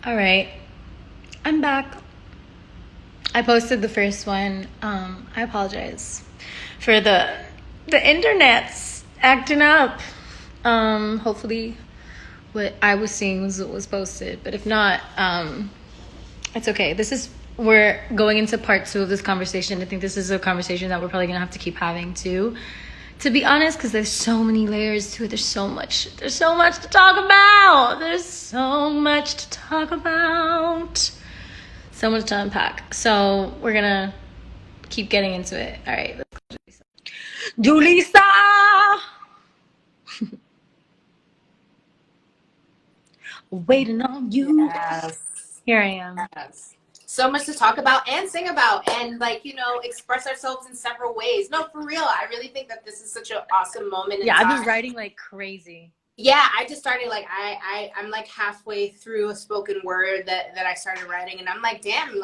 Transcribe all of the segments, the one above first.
All right, I'm back. I posted the first one. I apologize for the internet's acting up. Hopefully, what I was seeing was what was posted, but if not, it's okay. We're going into part 2 of this conversation. I think this is a conversation that we're probably gonna have to keep having too. To be honest, because there's so many layers to it. There's so much to talk about. So much to unpack. So we're gonna keep getting into it. All right, let's go, Julissa. Waiting on you. Yes. Here I am. Yes. So much to talk about and sing about and express ourselves in several ways. No, for real. I really think that this is such an awesome moment in Yeah, time. I've been writing like crazy. Yeah, I just started I'm like halfway through a spoken word that I started writing, and I'm like, damn,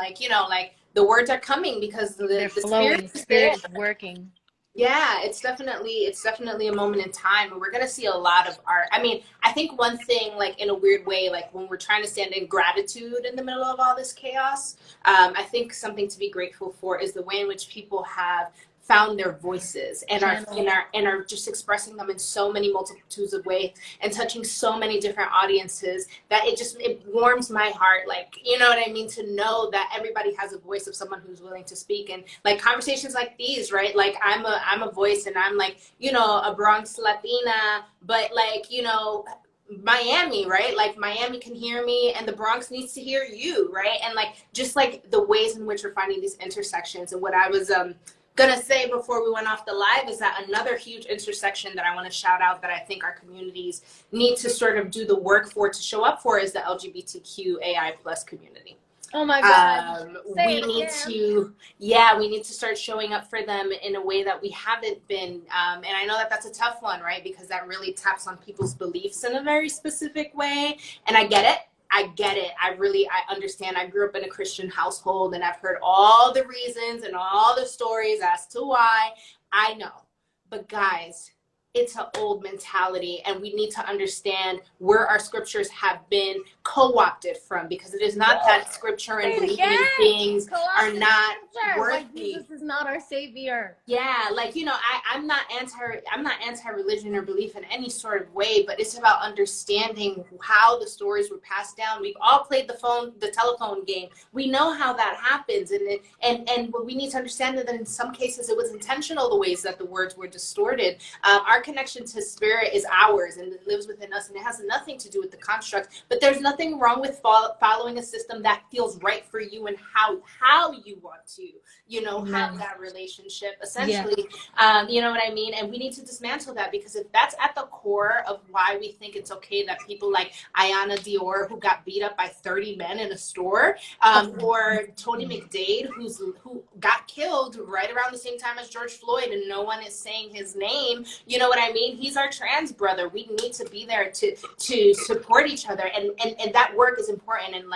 the words are coming because They're the flowing. Spirit is working. Yeah, it's definitely a moment in time, and we're gonna see a lot of art. I mean, I think one thing, like in a weird way, like when we're trying to stand in gratitude in the middle of all this chaos, I think something to be grateful for is the way in which people have found their voices and are just expressing them in so many multitudes of ways and touching so many different audiences that it warms my heart, like, you know what I mean, to know that everybody has a voice of someone who's willing to speak. And like conversations like these, right, like I'm a voice, and I'm like, a Bronx Latina, but like, Miami, right? Like Miami can hear me and the Bronx needs to hear you, right? And like just like the ways in which we're finding these intersections. And what I was gonna say before we went off the live is that another huge intersection that I want to shout out that I think our communities need to sort of do the work for, to show up for, is the LGBTQAI plus community. Oh my God. We need to start showing up for them in a way that we haven't been. And I know that that's a tough one, right? Because that really taps on people's beliefs in a very specific way. And I get it. I understand. I grew up in a Christian household, and I've heard all the reasons and all the stories as to why. I know. But guys, it's an old mentality, and we need to understand where our scriptures have been co-opted from, because it is not that scripture and believing things are not worthy. Like Jesus is not our savior. Yeah, like, I'm not anti-religion or belief in any sort of way, but it's about understanding how the stories were passed down. We've all played the telephone game. We know how that happens, and we need to understand that in some cases it was intentional, the ways that the words were distorted. Our connection to spirit is ours, and it lives within us, and it has nothing to do with the construct. But there's nothing wrong with following a system that feels right for you and how you want to, have that relationship, essentially. Yeah. You know what I mean? And we need to dismantle that, because if that's at the core of why we think it's okay that people like Ayanna Dior, who got beat up by 30 men in a store, or Tony McDade, who got killed right around the same time as George Floyd, and no one is saying his name, you know what I mean? He's our trans brother. We need to be there to support each other, and that work is important. And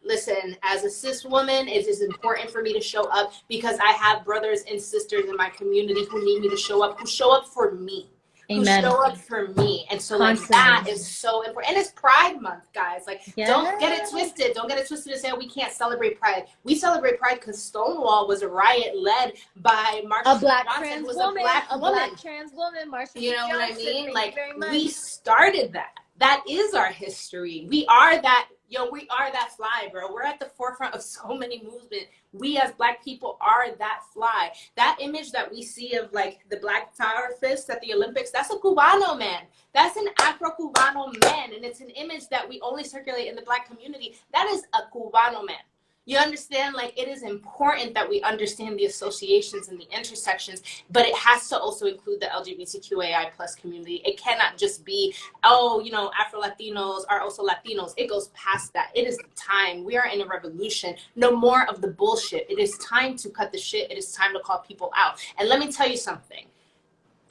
listen, as a cis woman, it is important for me to show up, because I have brothers and sisters in my community who need me to show up, who show up for me. Amen. Who show up for me. And so that is so important. And it's Pride Month, guys. Don't get it twisted. Don't get it twisted to say, we can't celebrate Pride. We celebrate Pride because Stonewall was a riot led by Marsha Black Johnson, trans who was woman. a Black trans woman, Marsha. You know Johnson, what I mean? Like, we started that. That is our history. We are that. We are that fly, bro. We're at the forefront of so many movements. We as Black people are that fly. That image that we see of like the Black Power fist at the Olympics, that's a Cubano man. That's an Afro-Cubano man. And it's an image that we only circulate in the Black community. That is a Cubano man. You understand? Like, it is important that we understand the associations and the intersections, but it has to also include the LGBTQAI plus community. It cannot just be, Afro-Latinos are also Latinos. It goes past that. It is time. We are in a revolution. No more of the bullshit. It is time to cut the shit. It is time to call people out. And let me tell you something.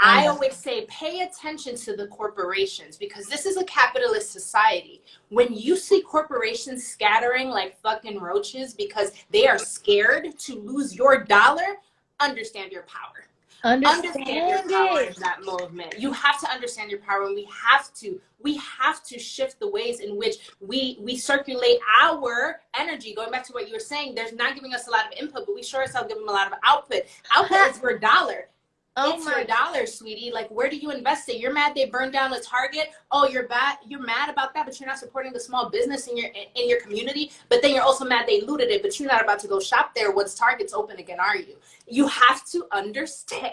I always say, pay attention to the corporations, because this is a capitalist society. When you see corporations scattering like fucking roaches because they are scared to lose your dollar, understand your power. Understand your Understand power in it. that movement. You have to understand your power, and we have to shift the ways in which we circulate our energy. Going back to what you were saying, there's not giving us a lot of input, but we sure as hell give them a lot of output. Output is your dollar. Oh It's your my. dollar, sweetie. Like, where do you invest it? You're mad they burned down a Target. Oh, you're bad. You're mad about that, but you're not supporting the small business in your community. But then you're also mad they looted it, but you're not about to go shop there once Target's open again, are you? You have to understand,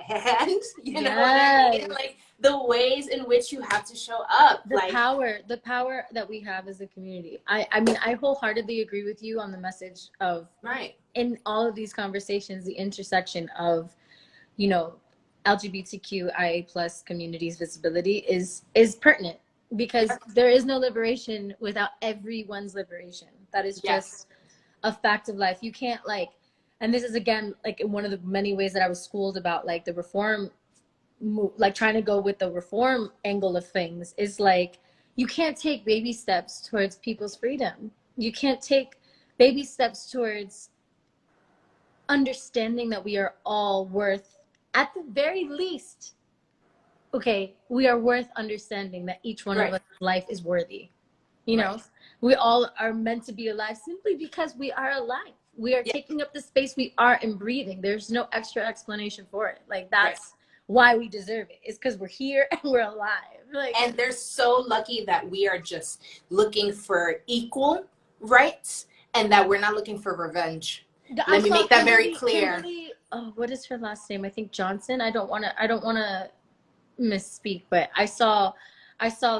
you know what I mean? Yes. Like, the ways in which you have to show up. The Like, power that we have as a community. I mean, I wholeheartedly agree with you on the message of, right, in all of these conversations, the intersection of, you know, LGBTQIA plus communities visibility is pertinent, because there is no liberation without everyone's liberation. That is yes, just a fact of life. You can't, like, and this is again like in one of the many ways that I was schooled about, like the reform, like trying to go with the reform angle of things, is like, you can't take baby steps towards people's freedom. You can't take baby steps towards understanding that we are all worth, at the very least, okay, we are worth understanding that each one of right, us life is worthy. You right. know, we all are meant to be alive simply because we are alive. We are Yeah, taking up the space we are and breathing. There's no extra explanation for it. Like, right. that's why we deserve it. It's because we're here and we're alive. Like, And they're so lucky that we are just looking for equal rights and that we're not looking for revenge. I Let me saw make that very clear. Kimberly, oh, what is her last name? I think Johnson. I don't wanna misspeak, but I saw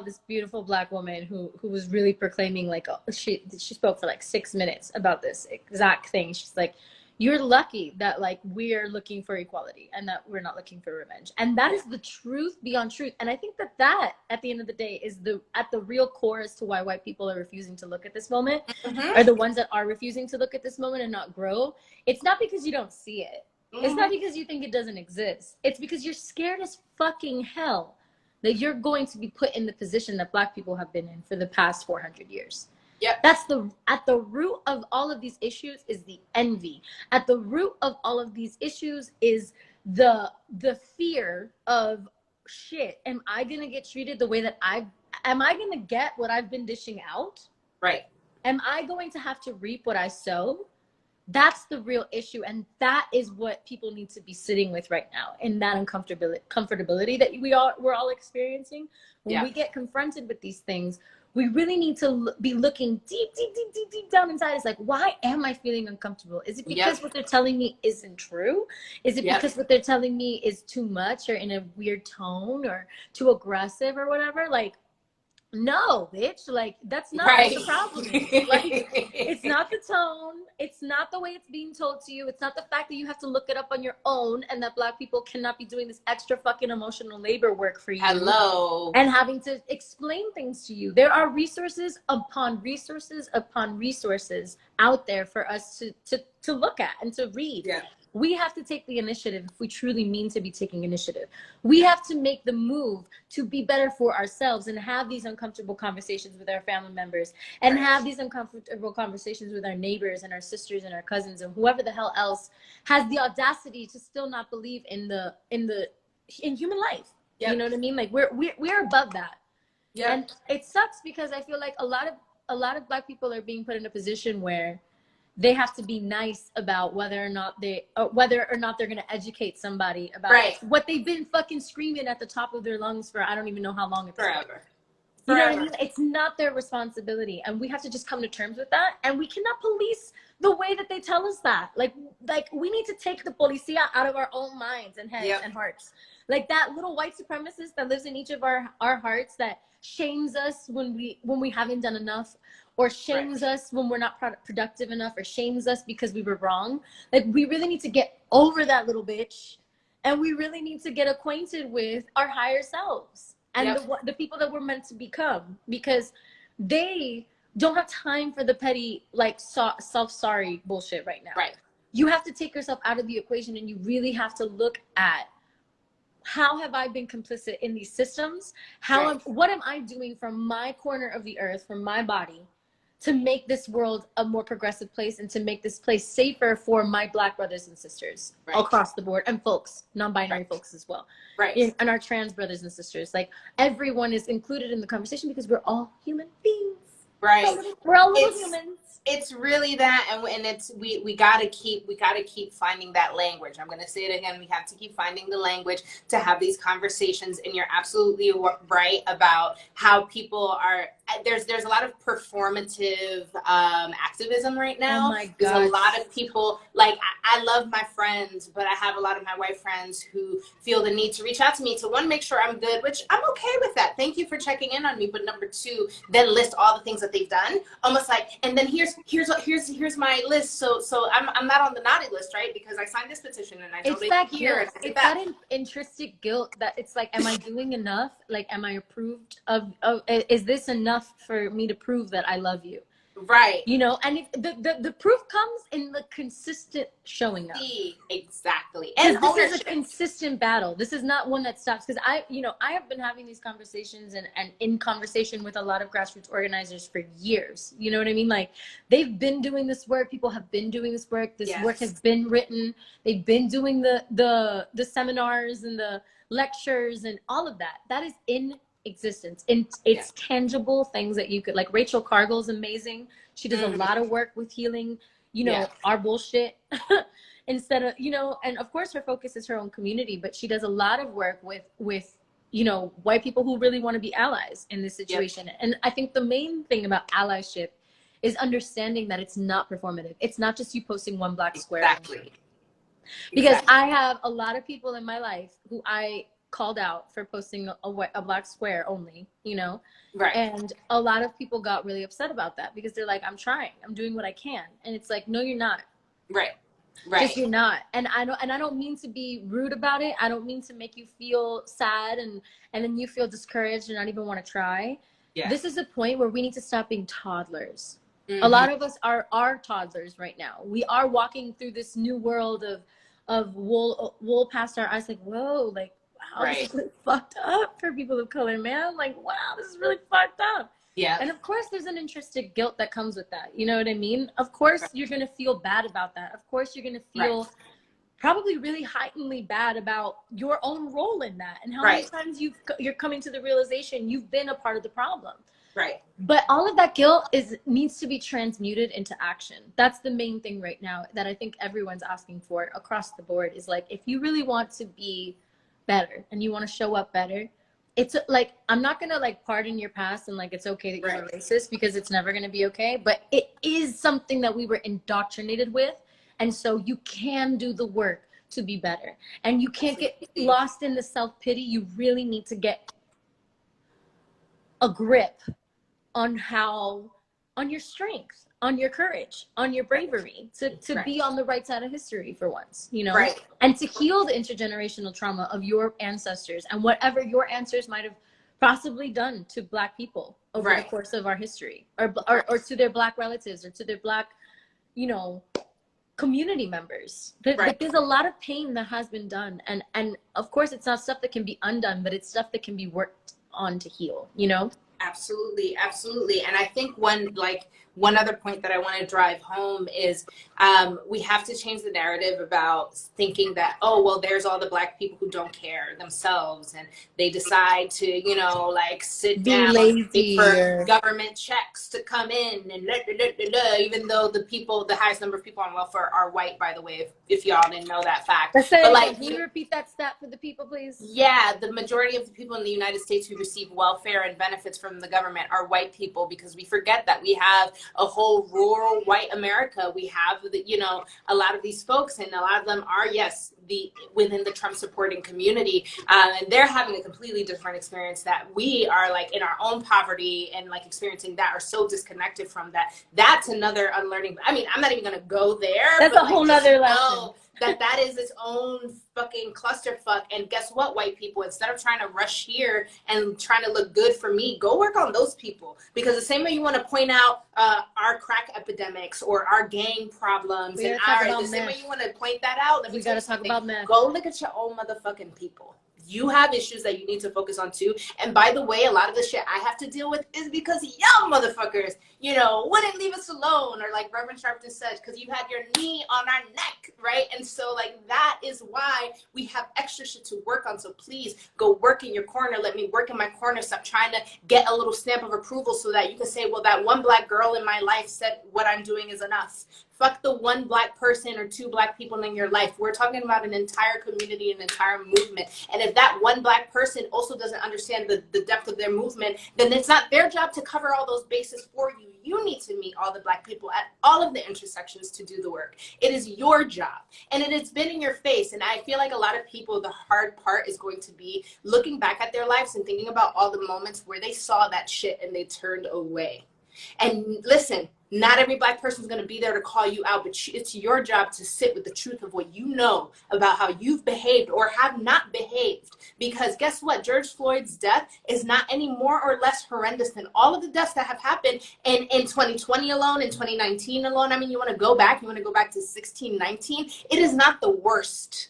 this beautiful black woman who was really proclaiming, like, she spoke for like 6 minutes about this exact thing. She's like, you're lucky that, like, we're looking for equality and that we're not looking for revenge, and that is the truth beyond truth. And I think that at the end of the day is the at the real core as to why white people are refusing to look at this moment, Mm-hmm. are the ones that are refusing to look at this moment and not grow. It's not because you don't see it. It's not Mm-hmm. because you think it doesn't exist. It's because you're scared as fucking hell that you're going to be put in the position that black people have been in for the past 400 years. Yep. That's at the root of all of these issues is the envy. At the root of all of these issues is the fear of, shit, am I going to get treated the way that am I going to get what I've been dishing out? Right. Am I going to have to reap what I sow? That's the real issue, and that is what people need to be sitting with right now, in that comfortability that we're all experiencing. When Yeah. we get confronted with these things, we really need to be looking deep down inside. It's like, why am I feeling uncomfortable? Is it because Yep. what they're telling me isn't true? Is it Yep. because what they're telling me is too much, or in a weird tone, or too aggressive, or whatever? Like, no, bitch, like, that's not what Right. the problem is. Like, it's not the tone, it's not the way it's being told to you, it's not the fact that you have to look it up on your own, and that black people cannot be doing this extra fucking emotional labor work for you. Hello. And having to explain things to you. There are resources upon resources upon resources out there for us to look at and to read. Yeah. We have to take the initiative if we truly mean to be taking initiative. We have to make the move to be better for ourselves and have these uncomfortable conversations with our family members, and have these uncomfortable conversations with our neighbors and our sisters and our cousins and whoever the hell else has the audacity to still not believe in human life. Yep. You know what I mean? Like, we're above that. Yep. And it sucks because I feel like a lot of black people are being put in a position where they have to be nice about whether or not they're going to educate somebody about what they've been fucking screaming at the top of their lungs for I don't even know how long at this point. Forever. You know what I mean? It's not their responsibility, and we have to just come to terms with that. And we cannot police the way that they tell us that. Like we need to take the policia out of our own minds and heads and hearts. Like, that little white supremacist that lives in each of our hearts, that shames us when we haven't done enough, or shames us when we're not productive enough, or shames us because we were wrong. Like, we really need to get over that little bitch, and we really need to get acquainted with our higher selves and the people that we're meant to become, because they don't have time for the petty, like, self-sorry bullshit right now. Right. You have to take yourself out of the equation, and you really have to look at, how have I been complicit in these systems? What am I doing from my corner of the earth, from my body, to make this world a more progressive place and to make this place safer for my Black brothers and sisters across the board, and folks, non-binary folks as well, and our trans brothers and sisters. Like, everyone is included in the conversation because we're all human beings. We're all little humans. It's really that, and it's we gotta keep finding that language. I'm gonna say it again. We have to keep finding the language to have these conversations. And you're absolutely right about how people are. There's a lot of performative activism right now. Oh my God. There's a lot of people, like, I love my friends, but I have a lot of my white friends who feel the need to reach out to me to, one, make sure I'm good, which I'm okay with that. Thank you for checking in on me. But number two, then list all the things that they've done, almost like, and then here's my list. So I'm not on the naughty list, right? Because I signed this petition and I donated here. It's that intrinsic guilt that it's like, am I doing enough? Like, am I approved of is this enough for me to prove that I love you? Right. You know, and the proof comes in the consistent showing up. Exactly. And this is a consistent battle. This is not one that stops. Because I have been having these conversations and in conversation with a lot of grassroots organizers for years. You know what I mean? Like, they've been doing this work. People have been doing this work. This work has been written. They've been doing the seminars and the lectures and all of that. That is in existence. It's tangible things that you could, like, Rachel Cargill's amazing. She does a lot of work with healing, our bullshit instead of, and of course her focus is her own community, but she does a lot of work with white people who really want to be allies in this situation. And I think the main thing about allyship is understanding that it's not performative. It's not just you posting one black square. Because I have a lot of people in my life who I called out for posting a black square only, and a lot of people got really upset about that because they're like, I'm trying, I'm doing what I can, and it's like, no, you're not. Just you're not. And I don't mean to be rude about it. I don't mean to make you feel sad and then you feel discouraged and not even want to try. This is a point where we need to stop being toddlers. A lot of us are toddlers right now. We are walking through this new world of wool past our eyes, like, whoa, like, wow, this is really fucked up for people of color, man. Like, wow, this is really fucked up. And of course there's an intrinsic guilt that comes with that. You know what I mean? Of course you're going to feel bad about that. Of course you're going to feel probably really heightenedly bad about your own role in that. And how many times you're coming to the realization you've been a part of the problem. But all of that guilt needs to be transmuted into action. That's the main thing right now that I think everyone's asking for across the board, is like, if you really want to be better and you want to show up better, it's like, I'm not gonna like pardon your past and like, it's okay that you're a racist, because it's never gonna be okay, but it is something that we were indoctrinated with, and so you can do the work to be better, and you can't get lost in the self-pity. You really need to get a grip on your strength, on your courage, on your bravery, to be on the right side of history for once, and to heal the intergenerational trauma of your ancestors and whatever your ancestors might have possibly done to Black people over the course of our history, or to their Black relatives, or to their Black, community members. There's a lot of pain that has been done, and of course it's not stuff that can be undone, but it's stuff that can be worked on to heal, Absolutely. And I think one other point that I want to drive home is we have to change the narrative about thinking that, oh, well, there's all the Black people who don't care themselves and they decide to, sit down for government checks to come in and even though the highest number of people on welfare are white, by the way, if y'all didn't know that fact. Can you repeat that stat for the people, please? Yeah, the majority of the people in the United States who receive welfare and benefits from the government are white people, because we forget that we have a whole rural white America. We have a lot of these folks, and a lot of them are within the Trump supporting community, and they're having a completely different experience that we are, like, in our own poverty and like experiencing that, are so disconnected from that. That's another unlearning. I mean, I'm not even gonna go there. That's a whole nother lesson. That is its own fucking clusterfuck. And guess what, white people, instead of trying to rush here and trying to look good for me, go work on those people. Because the same way you want to point out our crack epidemics or our gang problems, the same way you want to point that out, we got to talk about meth. Go look at your own motherfucking people. You have issues that you need to focus on too. And by the way, a lot of the shit I have to deal with is because y'all motherfuckers, you know, wouldn't leave us alone, or like Reverend Sharpton said, because you had your knee on our neck, right? And so like that is why we have extra shit to work on. So please go work in your corner. Let me work in my corner. Stop trying to get a little stamp of approval so that you can say, well, that one Black girl in my life said what I'm doing is enough. Fuck the one Black person or two Black people in your life. We're talking about an entire community, an entire movement. And if that one Black person also doesn't understand the depth of their movement, then it's not their job to cover all those bases for you. You need to meet all the Black people at all of the intersections to do the work. It is your job. And it has been in your face. And I feel like a lot of people, the hard part is going to be looking back at their lives and thinking about all the moments where they saw that shit and they turned away. And listen, not every Black person is going to be there to call you out, but it's your job to sit with the truth of what you know about how you've behaved or have not behaved. Because guess what? George Floyd's death is not any more or less horrendous than all of the deaths that have happened in 2020 alone, in 2019 alone. I mean, you want to go back to 16, 19. It is not the worst.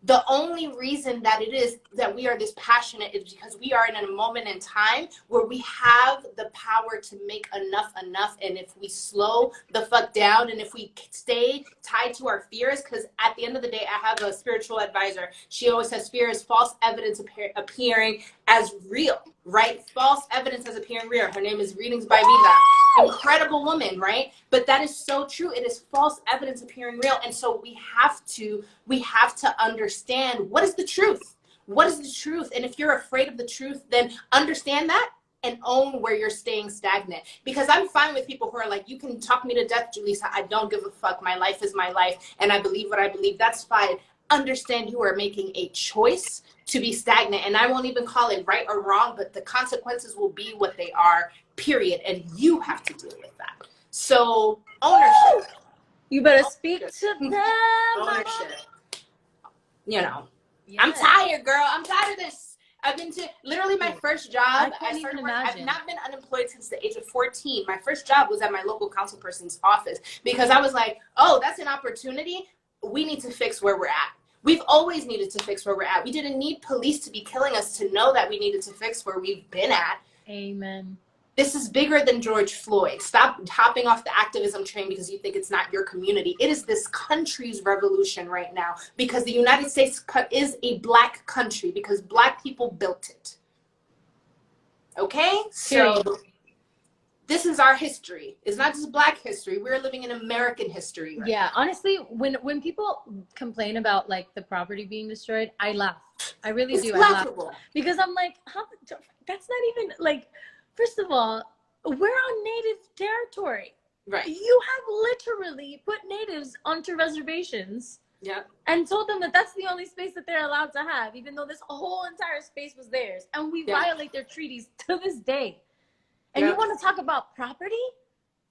The only reason that it is that we are this passionate is because we are in a moment in time where we have the power to make enough. And if we slow the fuck down and if we stay tied to our fears, because at the end of the day, I have a spiritual advisor. She always says fear is false evidence appearing as real, right? False evidence as appearing real. Her name is Readings by Vida. Incredible woman, right? But that is so true. It is false evidence appearing real. And so we have to understand what is the truth. What is the truth? And if you're afraid of the truth, then understand that and own where you're staying stagnant. Because I'm fine with people who are like, you can talk me to death, Julissa. I don't give a fuck. My life is my life. And I believe what I believe. That's fine. Understand you are making a choice to be stagnant. And I won't even call it right or wrong, but the consequences will be what they are, period. And you have to deal with that. So ownership. You better speak to them. Ownership. You know, Yes. I'm tired, girl. I'm tired of this. I've been to literally my first job. I've not been unemployed since the age of 14. My first job was at my local council person's office because I was like, oh, that's an opportunity. We need to fix where we're at. We've always needed to fix where we're at. We didn't need police to be killing us to know that we needed to fix where we've been at. Amen. This is bigger than George Floyd. Stop hopping off the activism train because you think it's not your community. It is this country's revolution right now because the United States is a Black country because Black people built it. Okay? So this is our history. It's not just Black history. We're living in American history right now. Honestly, when people complain about like the property being destroyed, I laugh. I really do. Laughable. I laugh because I'm like, that's not even like. First of all, we're on native territory. Right. You have literally put natives onto reservations. Yeah. And told them that that's the only space that they're allowed to have, even though this whole entire space was theirs. And we violate their treaties to this day. And you want to talk about property?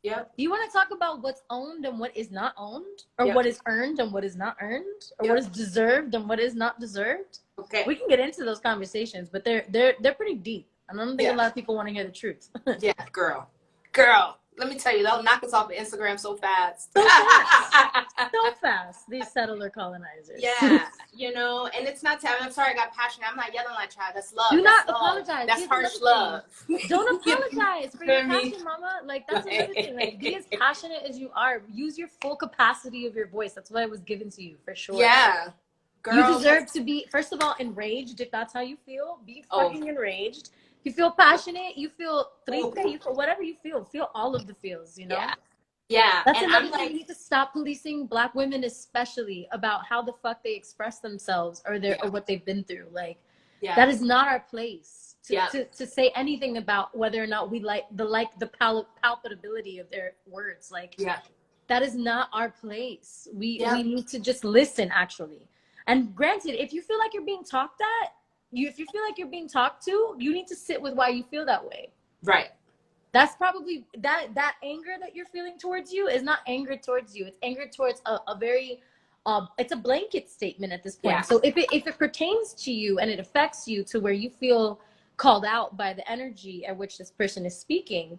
Yep. You want to talk about what's owned and what is not owned? Or what is earned and what is not earned? Or what is deserved and what is not deserved? Okay. We can get into those conversations, but they're pretty deep. And I don't think a lot of people want to hear the truth. Yeah, girl. Let me tell you, they'll knock us off of Instagram so fast. So fast. These settler colonizers. Yeah, you know, and it's not I'm sorry I got passionate. I'm not yelling like child. That's love. Do that's not apologize. That's harsh love. Don't apologize for your Feel me? passion, mama. Like, that's another thing. Like, be as passionate as you are. Use your full capacity of your voice. That's what was given to you, for sure. Yeah. Girl, you deserve to be, first of all, enraged if that's how you feel. Be fucking enraged. You feel passionate, you feel triste, you feel whatever you feel all of the feels, you know? Yeah. That's and another I'm thing. like, We need to stop policing Black women, especially about how the fuck they express themselves or or what they've been through. Like, that is not our place to say anything about whether or not we like the palpability of their words. Like, that is not our place. We need to just listen, actually. And granted, if you feel like you're being talked at, if you feel like you're being talked to, you need to sit with why you feel that way. Right. That's probably that anger that you're feeling towards you is not anger towards you. It's anger towards a very it's a blanket statement at this point. So if it pertains to you and it affects you to where you feel called out by the energy at which this person is speaking,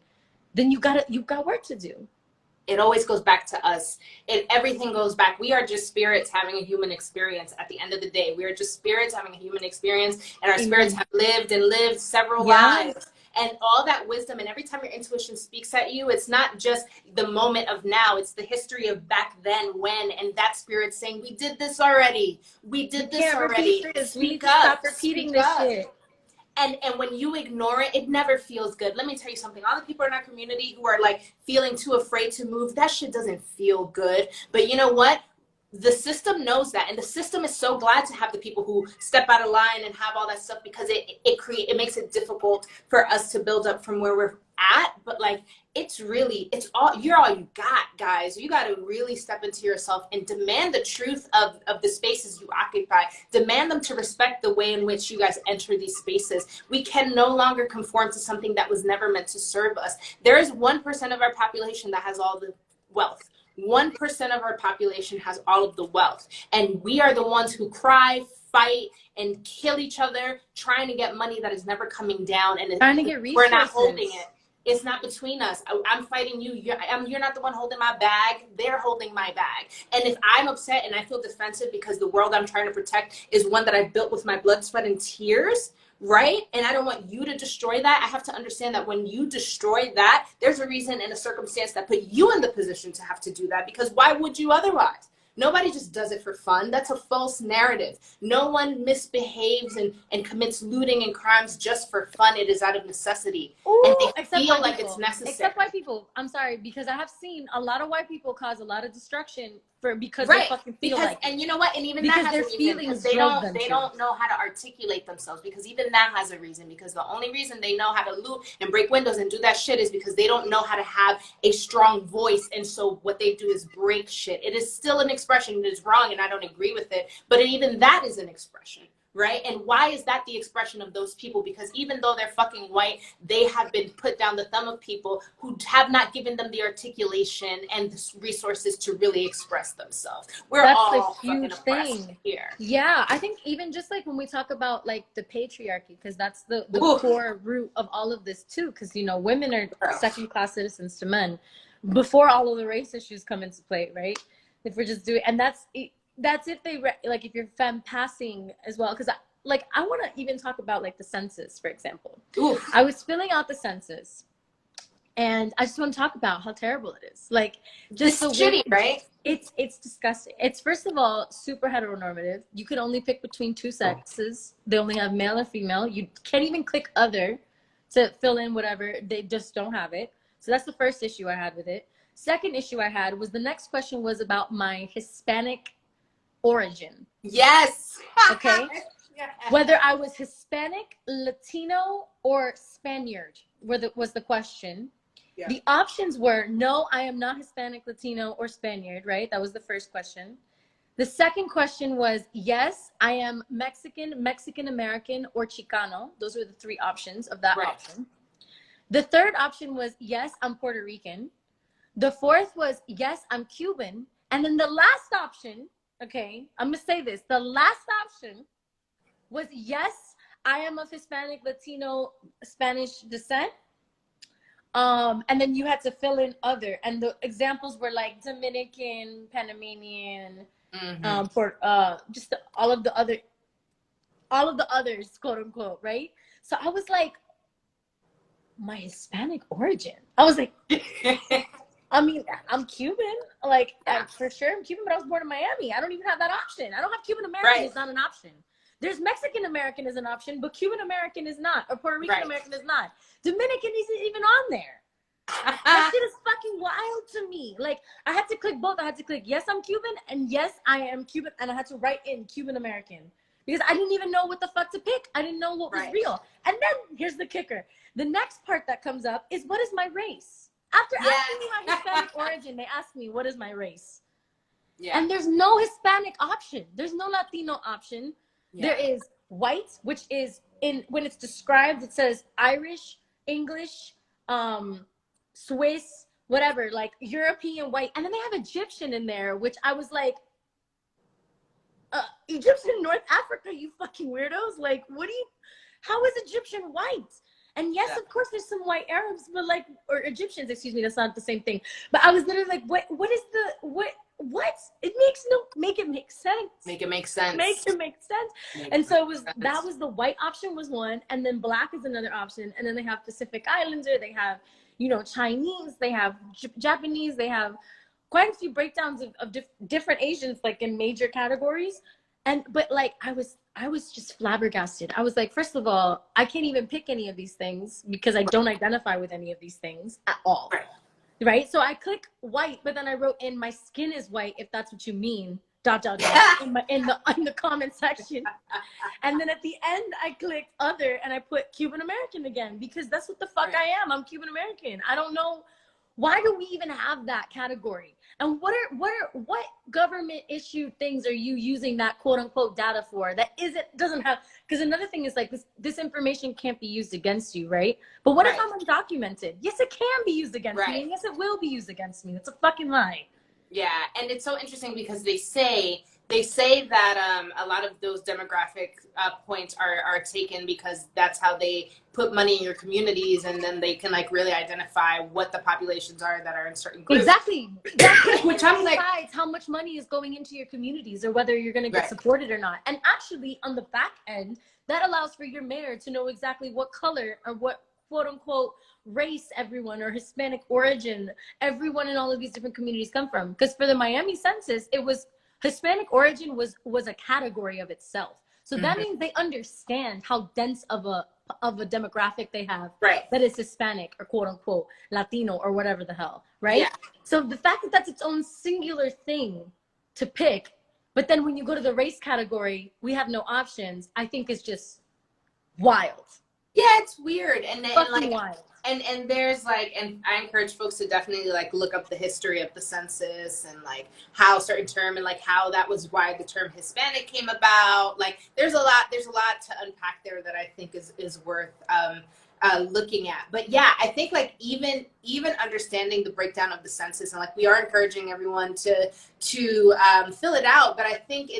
then you've got work to do. It always goes back to us. Everything goes back. We are just spirits having a human experience at the end of the day. We are just spirits having a human experience, and our spirits have lived several lives. And all that wisdom, and every time your intuition speaks at you, it's not just the moment of now, it's the history of back then when, and that spirit saying, we did this already. We did this already. We need to stop repeating this shit. And when you ignore it, it never feels good. Let me tell you something. All the people in our community who are like feeling too afraid to move, that shit doesn't feel good. But you know what? The system knows that, and the system is so glad to have the people who step out of line and have all that stuff, because it makes it difficult for us to build up from where we're at. But like, you're all you got, guys. You got to really step into yourself and demand the truth of the spaces you occupy. Demand them to respect the way in which you guys enter these spaces. We can no longer conform to something that was never meant to serve us. There is 1% of our population that has all the wealth. 1% of our population has all of the wealth, and we are the ones who cry, fight, and kill each other trying to get money that is never coming down, and trying to get resources. We're not holding it. It's not between us. I'm fighting you. You're not the one holding my bag. They're holding my bag. And if I'm upset and I feel defensive because the world I'm trying to protect is one that I built with my blood, sweat, and tears, right? And I don't want you to destroy that. I have to understand that when you destroy that, there's a reason and a circumstance that put you in the position to have to do that, because why would you otherwise? Nobody just does it for fun. That's a false narrative. No one misbehaves and commits looting and crimes just for fun. It is out of necessity. Ooh, and they except feel white like people. It's necessary. Except white people. I'm sorry, because I have seen a lot of white people cause a lot of destruction because right. they fucking feel like and you know what? And even because that has their a reason. feelings They drove them they to. don't know how to articulate themselves, because even that has a reason. Because the only reason they know how to loot and break windows and do that shit is because they don't know how to have a strong voice. And so what they do is break shit. It is still an expression. It is wrong, and I don't agree with it. But even that is an expression. Right? And why is that the expression of those people? Because even though they're fucking white, they have been put down the thumb of people who have not given them the articulation and the resources to really express themselves. That's all a huge thing here. Yeah, I think even just like when we talk about like the patriarchy, because that's the core root of all of this too. Because you know, women are second-class citizens to men before all of the race issues come into play, right? If we're just doing, and that's if they like if you're femme passing as well, because I want to even talk about like the census, for example. Oof. I was filling out the census, and I just want to talk about how terrible it is. Like, just it's shitty, right? It's disgusting. It's first of all super heteronormative. You can only pick between two sexes. They only have male and female. You can't even click other to fill in whatever. They just don't have it. So that's the first issue I had with it. Second issue I had was the next question was about my Hispanic origin. Yes. Okay. Whether I was Hispanic, Latino, or Spaniard was the question. Yeah. The options were no, I am not Hispanic, Latino, or Spaniard, right? That was the first question. The second question was yes, I am Mexican, Mexican American, or Chicano. Those were the three options of that option. The third option was yes, I'm Puerto Rican. The fourth was yes, I'm Cuban. And then the last option, okay, I'm gonna say this. The last option was yes, I am of Hispanic, Latino, Spanish descent. And then you had to fill in other. And the examples were like Dominican, Panamanian, just all of the others, quote unquote, right? So I was like, my Hispanic origin. I was like, I mean, I'm Cuban, like for sure I'm Cuban, but I was born in Miami. I don't even have that option. I don't have Cuban American. It's not an option. There's Mexican American is an option, but Cuban American is not, or Puerto Rican American is not. Dominican isn't even on there. That shit is fucking wild to me. Like, I had to click both. I had to click yes, I'm Cuban, and yes, I am Cuban, and I had to write in Cuban American because I didn't even know what the fuck to pick. I didn't know what was real. And then here's the kicker. The next part that comes up is what is my race? After asking me my Hispanic origin, they ask me what is my race. Yeah. And there's no Hispanic option. There's no Latino option. Yeah. There is white, which is when it's described, it says Irish, English, Swiss, whatever, like European white. And then they have Egyptian in there, which I was like, Egyptian North Africa, you fucking weirdos. Like, how is Egyptian white? And yes, of course, there's some white Arabs, but like, or Egyptians, excuse me, that's not the same thing. But I was literally like, what is the, what? It makes no, make it make sense. Make it make sense. Make it make sense. Make And it so it make was, sense. that was the white option was one, and then black is another option. And then they have Pacific Islander, they have, you know, Chinese, they have Japanese, they have quite a few breakdowns of different Asians, like in major categories. And but like I was just flabbergasted. I was like, first of all, I can't even pick any of these things because I don't identify with any of these things at all. Right? So I click white, but then I wrote in my skin is white, if that's what you mean. ... in the comment section. And then at the end I clicked other and I put Cuban American again, because that's what the fuck I am. I'm Cuban American. I don't know, why do we even have that category? And what government issued things are you using that quote unquote data for that doesn't have, because another thing is like this information can't be used against you, right? But what if I'm undocumented? Yes, it can be used against me, and yes, it will be used against me. That's a fucking lie. Yeah, and it's so interesting because they say that a lot of those demographic points are taken because that's how they put money in your communities, and then they can like really identify what the populations are that are in certain groups. Exactly. Which I'm like, decides how much money is going into your communities or whether you're going to get supported or not. And actually, on the back end, that allows for your mayor to know exactly what color or what quote unquote race everyone or Hispanic origin everyone in all of these different communities come from. Because for the Miami census, it was Hispanic origin was a category of itself. So that means they understand how dense of a demographic they have that is Hispanic or quote unquote Latino or whatever the hell, right? Yeah. So the fact that that's its own singular thing to pick, but then when you go to the race category, we have no options, I think is just wild. Yeah, it's weird. And like wild. And there's like, and I encourage folks to definitely like look up the history of the census and like how certain term and like how that was why the term Hispanic came about. Like there's a lot to unpack there that I think is worth looking at. But yeah, I think like even understanding the breakdown of the census, and like we are encouraging everyone to fill it out, but I think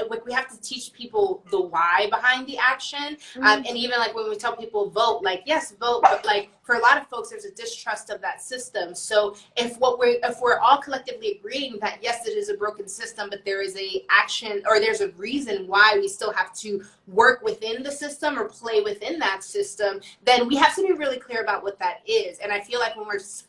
like we have to teach people the why behind the action. And even like when we tell people vote, like yes, vote, but like for a lot of folks there's a distrust of that system. So if we're all collectively agreeing that yes, it is a broken system, but there is a action or there's a reason why we still have to work within the system or play within that system, then we have to be really clear about what that is. And I feel like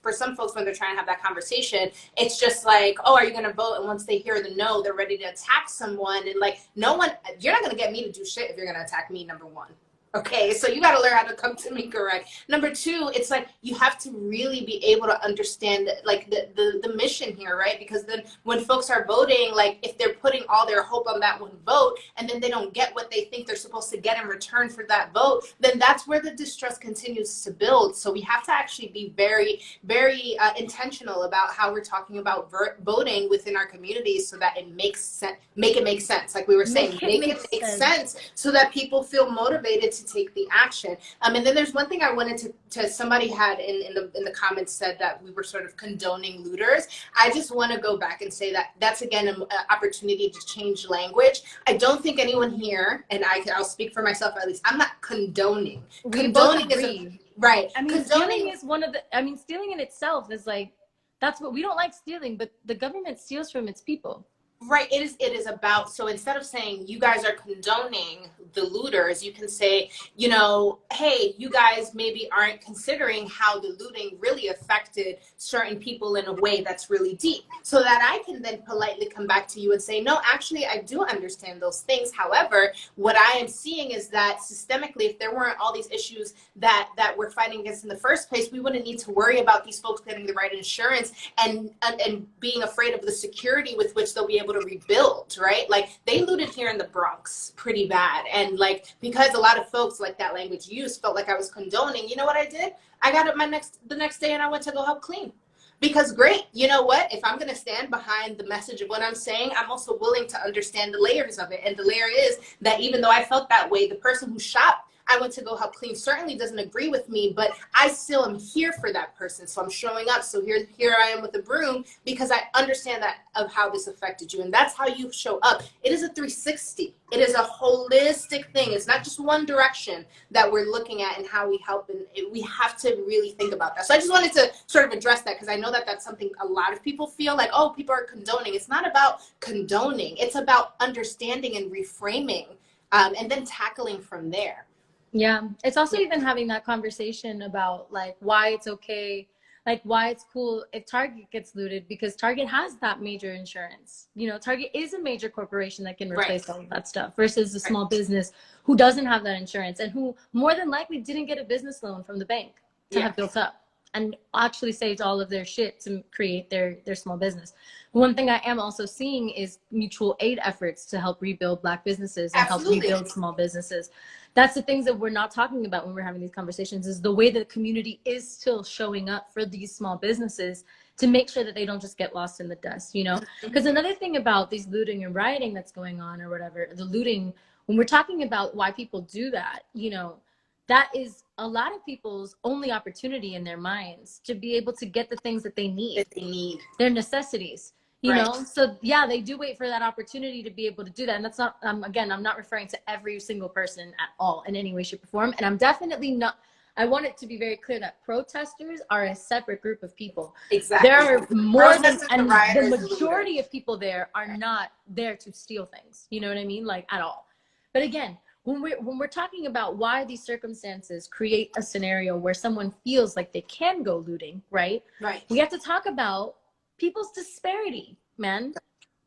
for some folks, when they're trying to have that conversation, it's just like, oh, are you going to vote? And once they hear the no, they're ready to attack someone. And like, you're not going to get me to do shit if you're going to attack me, number one. Okay, so you got to learn how to come to me correct. Number two, it's like you have to really be able to understand like the mission here, right? Because then when folks are voting, like if they're putting all their hope on that one vote and then they don't get what they think they're supposed to get in return for that vote, then that's where the distrust continues to build. So we have to actually be very, very intentional about how we're talking about voting within our communities so that it makes sense, make it make sense. Like we were saying, make it make sense so that people feel motivated to take the action. And then there's one thing I wanted to somebody had in the comments said that we were sort of condoning looters. I just want to go back and say that that's again an opportunity to change language. I don't think anyone here, and I'll speak for myself at least, I'm not condoning. Condoning is right. I mean, stealing is stealing in itself is like, that's what we don't like stealing, but the government steals from its people. Right. It is about, so instead of saying you guys are condoning the looters, you can say, you know, hey, you guys maybe aren't considering how the looting really affected certain people in a way that's really deep, so that I can then politely come back to you and say, no, actually, I do understand those things. However, what I am seeing is that systemically, if there weren't all these issues that we're fighting against in the first place, we wouldn't need to worry about these folks getting the right insurance and being afraid of the security with which they'll be able to rebuild, right? Like they looted here in the Bronx pretty bad. And like, because a lot of folks like that language used felt like I was condoning, you know what I did? I got up the next day and I went to go help clean. Because great, you know what? If I'm going to stand behind the message of what I'm saying, I'm also willing to understand the layers of it. And the layer is that even though I felt that way, the person who shot I went to go help clean certainly doesn't agree with me, but I still am here for that person. So I'm showing up. So here I am with a broom because I understand that of how this affected you. And that's how you show up. It is a 360. It is a holistic thing. It's not just one direction that we're looking at and how we help. And we have to really think about that. So I just wanted to sort of address that because I know that that's something a lot of people feel like, oh, people are condoning. It's not about condoning. It's about understanding and reframing and then tackling from there. Yeah. It's also even having that conversation about like why it's okay, like why it's cool if Target gets looted, because Target has that major insurance. You know, Target is a major corporation that can replace all of that stuff versus a small business who doesn't have that insurance and who more than likely didn't get a business loan from the bank to have built up and actually saved all of their shit to create their small business. One thing I am also seeing is mutual aid efforts to help rebuild Black businesses and help rebuild small businesses. That's the things that we're not talking about when we're having these conversations, is the way that the community is still showing up for these small businesses to make sure that they don't just get lost in the dust, you know? Because another thing about these looting and rioting that's going on or whatever, the looting, when we're talking about why people do that, you know, that is a lot of people's only opportunity in their minds to be able to get the things that they need. Their necessities. You know, so yeah, they do wait for that opportunity to be able to do that. And that's not, again, I'm not referring to every single person at all in any way, shape, or form. And I'm definitely not, I want it to be very clear that protesters are a separate group of people. Exactly. There are more than, and the majority of people there are not there to steal things. You know what I mean? Like at all. But again, when we're talking about why these circumstances create a scenario where someone feels like they can go looting, right? We have to talk about people's disparity, man.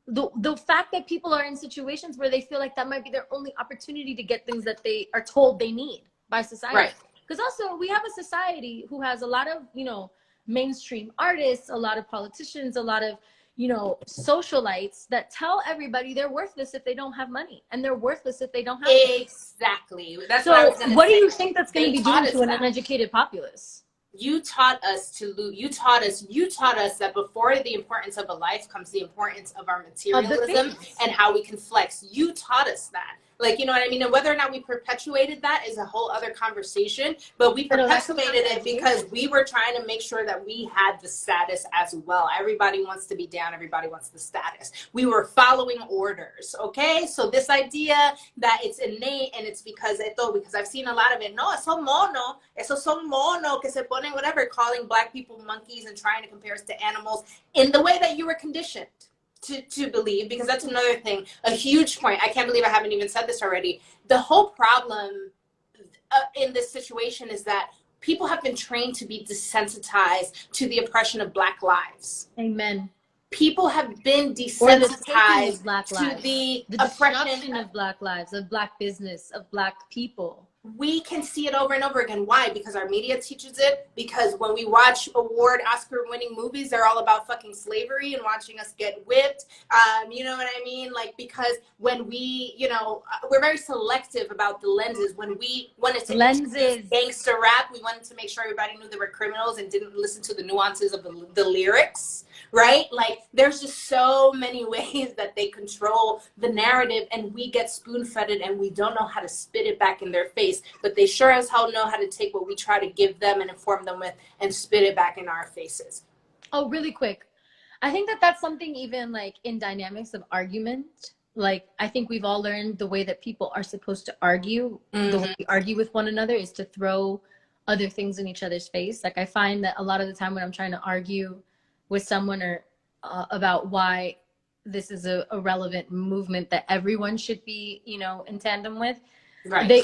The fact that people are in situations where they feel like that might be their only opportunity to get things that they are told they need by society. Because also we have a society who has a lot of, you know, mainstream artists, a lot of politicians, a lot of, you know, socialites that tell everybody they're worthless if they don't have money, and they're worthless if they don't have money. Exactly. That's so what I was gonna what say. do you think that's going to be doing to an uneducated populace? You taught us to loot. You taught us that before the importance of a life comes the importance of our materialism and how we can flex. You taught us that. Like, you know what I mean? And whether or not we perpetuated that is a whole other conversation, but we perpetuated it because we were trying to make sure that we had the status as well. Everybody wants to be down. Everybody wants the status. We were following orders, okay? So this idea that it's innate and it's because I've seen a lot of it. No, esos mono. Esos son mono que se ponen whatever, calling Black people monkeys and trying to compare us to animals in the way that you were conditioned to believe, because that's another thing, a huge point. I can't believe I haven't even said this already. The whole problem in this situation is that people have been trained to be desensitized to the oppression of Black lives. Amen. People have been desensitized to the destruction of Black lives, of Black business, of Black people. We can see it over and over again. Why? Because our media teaches it. Because when we watch Oscar-winning movies, they're all about fucking slavery and watching us get whipped. You know what I mean? Like, because when we, you know, we're very selective about the lenses. When we wanted to introduce gangster rap, we wanted to make sure everybody knew they were criminals and didn't listen to the nuances of the lyrics. Right? Like, there's just so many ways that they control the narrative, and we get spoon-fed it, and we don't know how to spit it back in their face. But they sure as hell know how to take what we try to give them and inform them with and spit it back in our faces. Oh, really quick. I think that that's something even like in dynamics of argument. Like, I think we've all learned the way that people are supposed to argue. The way we argue with one another is to throw other things in each other's face. Like, I find that a lot of the time when I'm trying to argue with someone or about why this is a relevant movement that everyone should be, you know, in tandem with.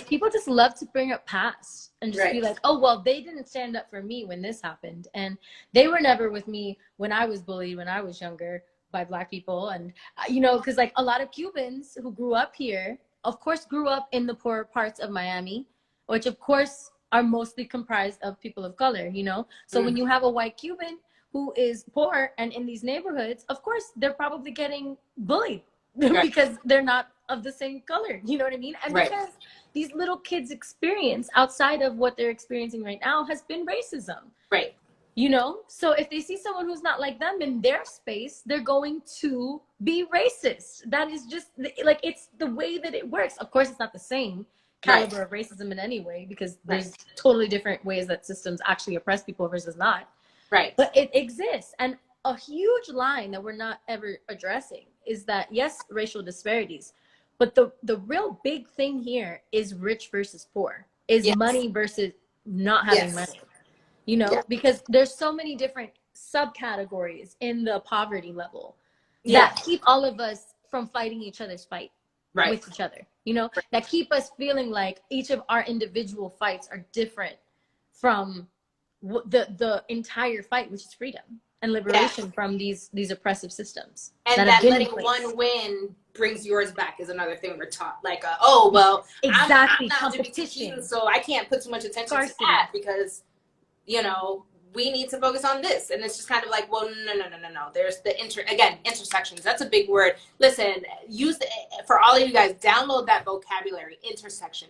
People just love to bring up past and just be like, oh, well, they didn't stand up for me when this happened. And they were never with me when I was bullied when I was younger by Black people. And, you know, because like a lot of Cubans who grew up here, of course, grew up in the poorer parts of Miami, which of course are mostly comprised of people of color, you know. So when you have a white Cuban who is poor and in these neighborhoods, of course, they're probably getting bullied because they're not of the same color. You know what I mean? And because these little kids' experience outside of what they're experiencing right now has been racism. You know? So if they see someone who's not like them in their space, they're going to be racist. That is just like, it's the way that it works. Of course, it's not the same. caliber of racism in any way, because there's totally different ways that systems actually oppress people versus not. Right. But it exists. And a huge line that we're not ever addressing is that, yes, racial disparities, but the real big thing here is rich versus poor, is money versus not having money, you know, because there's so many different subcategories in the poverty level that keep all of us from fighting each other's fight with each other, you know, that keep us feeling like each of our individual fights are different from the entire fight, which is freedom and liberation from these oppressive systems. And that letting one win brings yours back is another thing we're taught. Like, oh, well, exactly, I'm not competition, so I can't put too much attention to that because, you know, we need to focus on this. And it's just kind of like, well, no. There's the intersections. That's a big word. Listen, for all of you guys, download that vocabulary, intersection.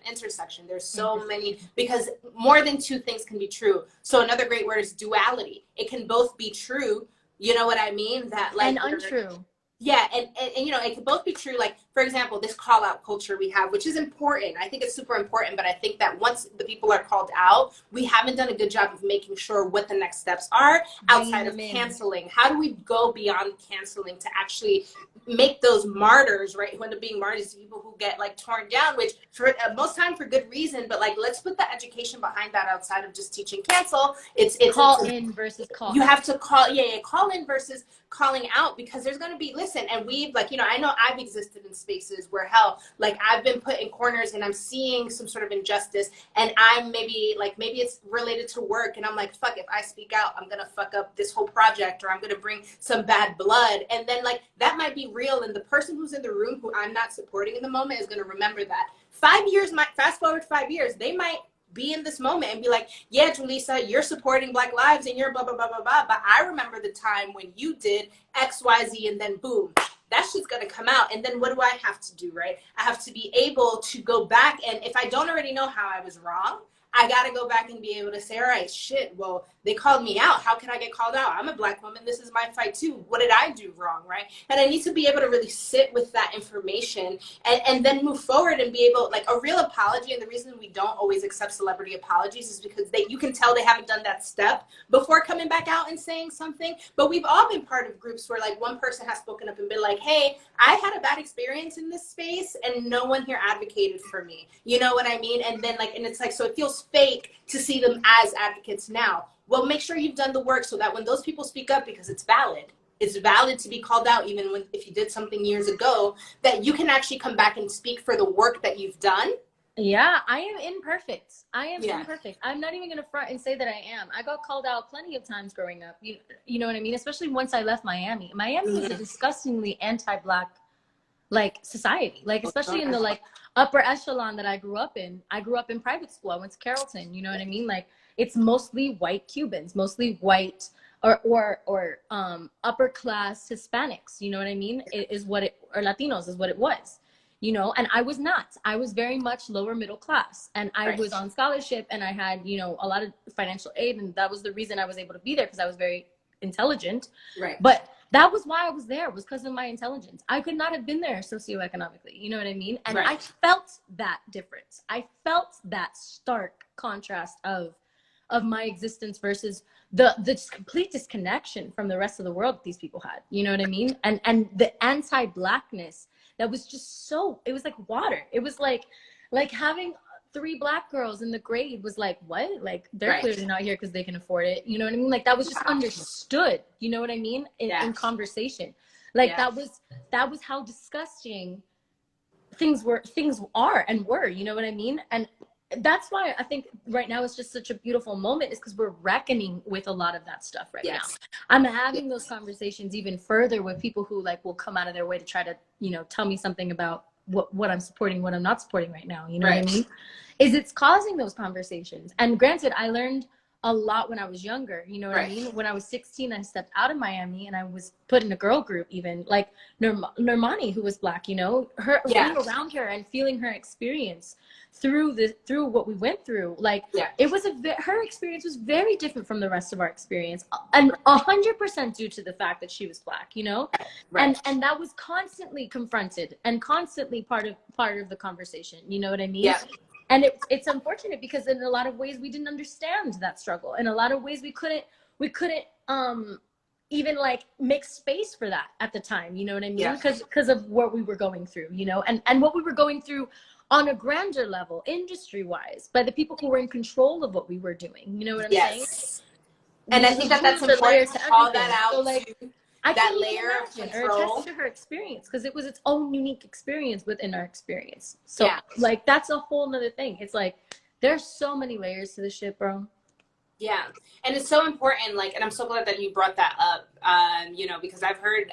There's so many, because more than two things can be true. So another great word is duality. It can both be true. You know what I mean? That like, and untrue. Yeah, and you know, it can both be true. Like, for example, this call out culture we have, which is important. I think it's super important, but I think that once the people are called out, we haven't done a good job of making sure what the next steps are outside of canceling. How do we go beyond canceling to actually make those martyrs, right? Who end up being martyrs, people who get like torn down, which for most time for good reason, but like, let's put the education behind that outside of just teaching cancel. It's call in versus call out. You have to call in versus calling out, because there's going to be, listen, and we've like, you know, I know I've existed in spaces where hell, like I've been put in corners and I'm seeing some sort of injustice, and I'm maybe it's related to work, and I'm like, fuck, if I speak out, I'm going to fuck up this whole project, or I'm going to bring some bad blood. And then like, that might be real. And the person who's in the room who I'm not supporting in the moment is going to remember that. 5 years, fast forward 5 years, they might be in this moment and be like, yeah, Julissa, you're supporting Black lives and you're blah, blah, blah, blah, blah. But I remember the time when you did X, Y, Z, and then boom, that shit's going to come out. And then what do I have to do, right? I have to be able to go back. And if I don't already know how I was wrong, I got to go back and be able to say, all right, shit, well, they called me out. How can I get called out? I'm a Black woman. This is my fight too. What did I do wrong, right? And I need to be able to really sit with that information and then move forward and be able, like, a real apology. And the reason we don't always accept celebrity apologies is because you can tell they haven't done that step before coming back out and saying something. But we've all been part of groups where like one person has spoken up and been like, hey, I had a bad experience in this space and no one here advocated for me. You know what I mean? And then like, and it's like, so it feels fake to see them as advocates now. Well, make sure you've done the work so that when those people speak up, because it's valid to be called out, even if you did something years ago, that you can actually come back and speak for the work that you've done. Yeah, I am imperfect. Imperfect. I'm not even going to front and say that I am. I got called out plenty of times growing up. You know what I mean? Especially once I left Miami. Miami was a disgustingly anti-Black like society, like especially in the like upper echelon that I grew up in. I grew up in private school. I went to Carrollton. You know what I mean? Like it's mostly white Cubans, mostly white or upper class Hispanics. You know what I mean? Or Latinos is what it was. You know, and I was not. I was very much lower middle class, and I was on scholarship, and I had, you know, a lot of financial aid, and that was the reason I was able to be there, because I was very intelligent. Right. But that was why I was there, was because of my intelligence. I could not have been there socioeconomically. You know what I mean? And I felt that difference. I felt that stark contrast of my existence versus the just complete disconnection from the rest of the world that these people had. You know what I mean? And the anti-Blackness that was just so, it was like water. It was like having 3 Black girls in the grade was like, what? Like, they're clearly not here because they can afford it. You know what I mean? Like, that was just understood. You know what I mean? In conversation. Like, that was how disgusting things are and were. You know what I mean? And that's why I think right now it's just such a beautiful moment, is because we're reckoning with a lot of that stuff right now. I'm having those conversations even further with people who like will come out of their way to try to, you know, tell me something about what I'm supporting, what I'm not supporting right now. You know what I mean? It's causing those conversations. And granted, I learned a lot when I was younger. You know what I mean? When I was 16, I stepped out of Miami and I was put in a girl group, even like Normani, who was Black, you know, being around her and feeling her experience through what we went through. Like it was her experience was very different from the rest of our experience, and 100% due to the fact that she was Black, you know, and that was constantly confronted and constantly part of the conversation. You know what I mean? And it's unfortunate because in a lot of ways we didn't understand that struggle. In a lot of ways we couldn't even like make space for that at the time, you know what I mean? Because of what we were going through, you know, and what we were going through on a grander level, industry wise, by the people who were in control of what we were doing. You know what I'm saying? And I think that's important to call that out. So like, too. I That can't layer even of imagine or control. attest to her experience because it was its own unique experience within our experience. So like that's a whole nother thing. It's like there's so many layers to this shit, bro. Yeah, and it's so important. Like, and I'm so glad that you brought that up. You know, because I've heard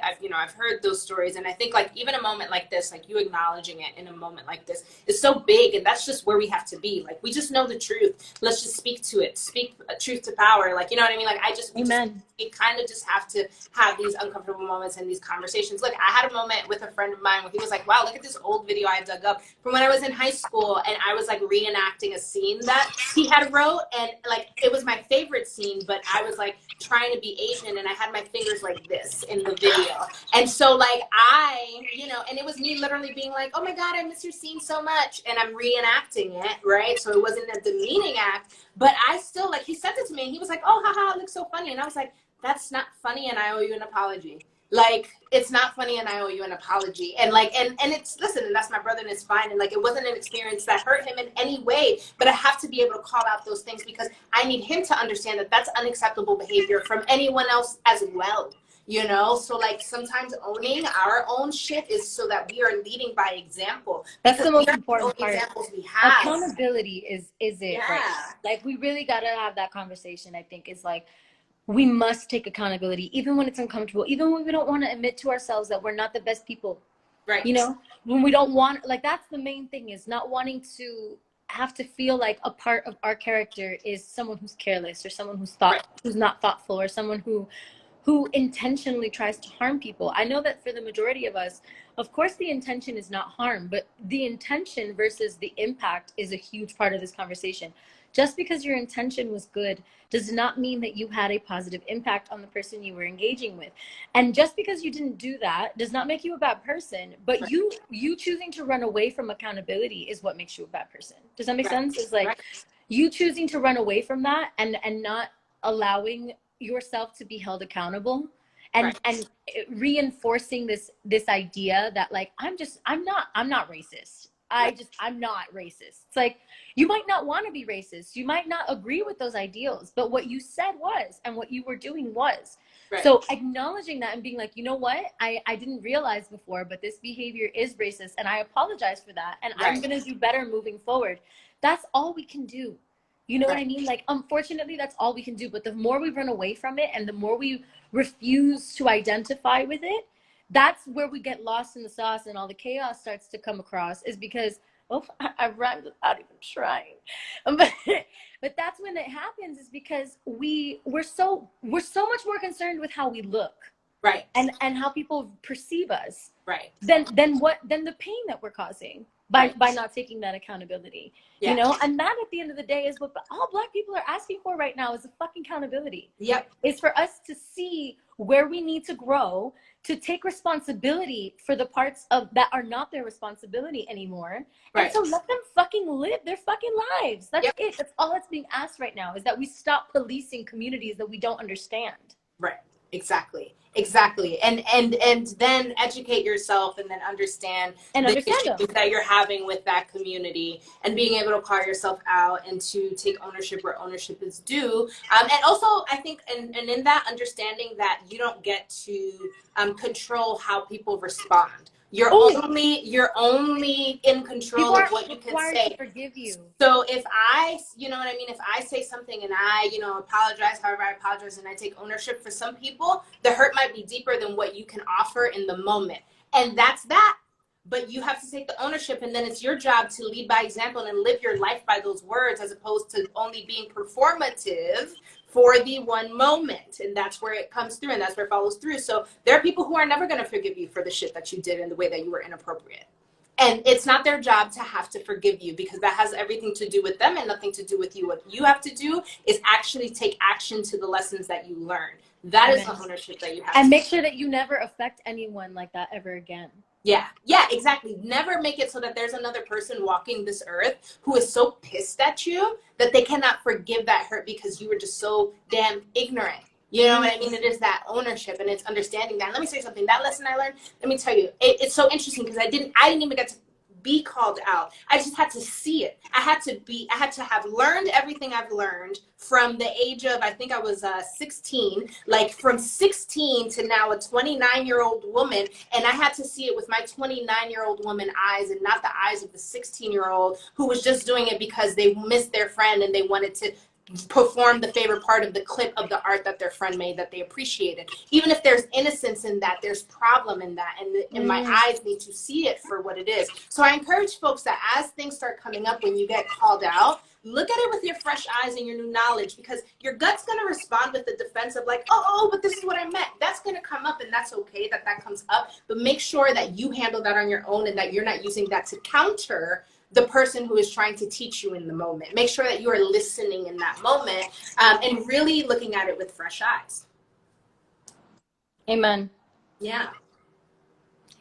those stories, and I think like even a moment like this, like you acknowledging it in a moment like this, is so big, and that's just where we have to be. Like, we just know the truth. Let's just speak to it. Speak truth to power. Like, you know what I mean? Like, we kind of just have to have these uncomfortable moments and these conversations. Look, I had a moment with a friend of mine where he was like, "Wow, look at this old video I dug up from when I was in high school," and I was like reenacting a scene that he had wrote, and like it was my favorite scene, but I was like trying to be Asian, and I had my fingers like this in the video. And so like you know, and it was me literally being like, "Oh my God, I miss your scene so much." And I'm reenacting it, right? So it wasn't a demeaning act, but I still, like, he sent it to me and he was like, "Oh, haha, it looks so funny." And I was like, "That's not funny, and I owe you an apology." Like, it's not funny, and I owe you an apology. And like, and it's, listen, and that's my brother, and it's fine. And like, it wasn't an experience that hurt him in any way, but I have to be able to call out those things because I need him to understand that that's unacceptable behavior from anyone else as well. You know, so like sometimes owning our own shit is so that we are leading by example. That's the most important part. Examples we have. Accountability is it, Yeah. right? Like, we really got to have that conversation. I think is like, we must take accountability, even when it's uncomfortable, even when we don't want to admit to ourselves that we're not the best people. Right. You know, when we don't want, like, that's the main thing, is not wanting to have to feel like a part of our character is someone who's careless or someone who's who's not thoughtful, or someone who intentionally tries to harm people. I know that for the majority of us, of course, the intention is not harm, but the intention versus the impact is a huge part of this conversation. Just because your intention was good does not mean that you had a positive impact on the person you were engaging with. And just because you didn't do that does not make you a bad person, but you choosing to run away from accountability is what makes you a bad person. Does that make sense? It's like you choosing to run away from that and not allowing yourself to be held accountable and reinforcing this idea that like, I'm not racist. I'm not racist. It's like, you might not want to be racist. You might not agree with those ideals, but what you said was, and what you were doing was. Right. So acknowledging that and being like, you know what, I didn't realize before, but this behavior is racist, and I apologize for that, and I'm going to do better moving forward. That's all we can do. You know what I mean? Like, unfortunately, that's all we can do. But the more we run away from it and the more we refuse to identify with it, that's where we get lost in the sauce and all the chaos starts to come across, is because, I rhymed without even trying. But that's when it happens, is because we're so much more concerned with how we look. Right. And how people perceive us. Right. Than the pain that we're causing by not taking that accountability. Yeah. You know, and that at the end of the day is what all Black people are asking for right now, is a fucking accountability. Yep. It's for us to see where we need to grow, to take responsibility for the parts of that are not their responsibility anymore. Right. And so let them fucking live their fucking lives. That's it. That's all that's being asked right now, is that we stop policing communities that we don't understand. Right. Exactly. And then educate yourself, and then understand the issues that you're having with that community, and being able to call yourself out and to take ownership where ownership is due. And also, I think, and in that understanding that you don't get to control how people respond. You're only in control of what you can say. To forgive you. So if I, you know what I mean, if I say something and I, you know, apologize, however I apologize, and I take ownership, for some people, the hurt might be deeper than what you can offer in the moment. And that's that. But you have to take the ownership, and then it's your job to lead by example and live your life by those words, as opposed to only being performative for the one moment. And that's where it comes through, and that's where it follows through. So there are people who are never going to forgive you for the shit that you did and the way that you were inappropriate. And it's not their job to have to forgive you, because that has everything to do with them and nothing to do with you. What you have to do is actually take action to the lessons that you learned. That is the ownership that you have. And make sure that you never affect anyone like that ever again. Yeah, yeah, exactly. Never make it so that there's another person walking this earth who is so pissed at you that they cannot forgive that hurt because you were just so damn ignorant. You know what I mean? It is that ownership and it's understanding that. And let me say something. That lesson I learned, let me tell you, it's so interesting because I didn't even get to be called out. I just had to see it. I had to have learned everything I've learned from the age of, I think I was 16, like from 16 to now a 29-year-old woman. And I had to see it with my 29-year-old woman eyes and not the eyes of the 16-year-old who was just doing it because they missed their friend and they wanted to perform the favorite part of the clip of the art that their friend made that they appreciated. Even if there's innocence in that, there's problem in that, and my eyes need to see it for what it is. So I encourage folks that as things start coming up when you get called out, look at it with your fresh eyes and your new knowledge, because your gut's going to respond with the defense of like, oh, but this is what I meant. That's going to come up, and that's okay that that comes up, but make sure that you handle that on your own and that you're not using that to counter the person who is trying to teach you in the moment. Make sure that you are listening in that moment, and really looking at it with fresh eyes. Amen. Yeah.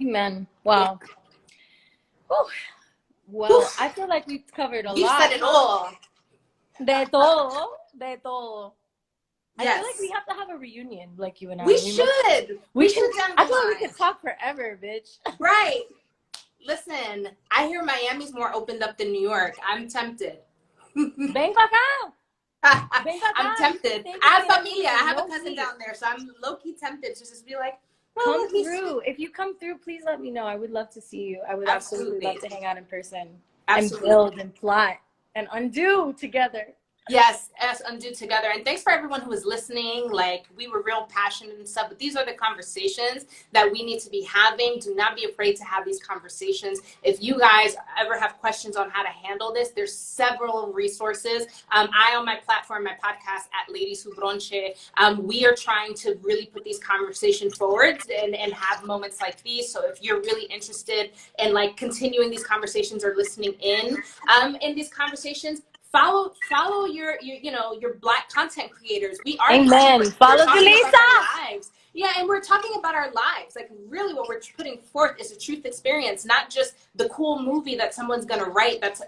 Amen. Wow. Yeah. Whew. Well, I feel like we've covered a You lot. said it all. De todo. De todo. I Yes. feel like we have to have a reunion, like you and I. We should. We should down the I feel like we line. could talk forever, bitch. Right. Listen, I hear Miami's more opened up than New York. I'm tempted. Ven pa' acá. Ven pa' I'm acá. tempted. Thank I have you. familia. I have a No cousin key. down there, so I'm low-key tempted to just be like, well, Come let me see. through. If you come through, please let me know. I would love to see you. I would absolutely love to hang out in person Absolutely. and build and plot and undo together. Yes, undo together. And thanks for everyone who was listening. Like, we were real passionate and stuff, but these are the conversations that we need to be having. Do not be afraid to have these conversations. If you guys ever have questions on how to handle this, there's several resources. I, on my platform, my podcast at Ladies Who Bronche, we are trying to really put these conversations forward and have moments like these. So if you're really interested in like continuing these conversations or listening in these conversations, follow your Black content creators. We are Amen. Follow talking Julissa. about our lives. Yeah, and we're talking about our lives. Like, really what we're putting forth is a truth experience, not just the cool movie that someone's gonna write that's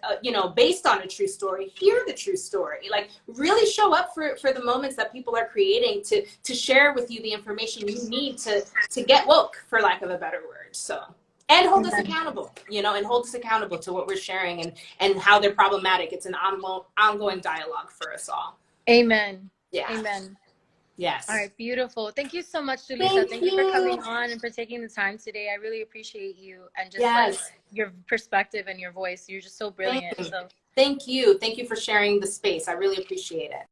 based on a true story. Hear the true story. Like, really show up for the moments that people are creating to share with you the information you need to get woke, for lack of a better word. So, and hold us accountable, and hold us accountable to what we're sharing and how they're problematic. It's an ongoing dialogue for us all. Amen. Yeah. Amen. Yes. All right, beautiful. Thank you so much, Julissa. Thank you for coming on and for taking the time today. I really appreciate you and just like your perspective and your voice. You're just so brilliant. Thank you. Thank you for sharing the space. I really appreciate it.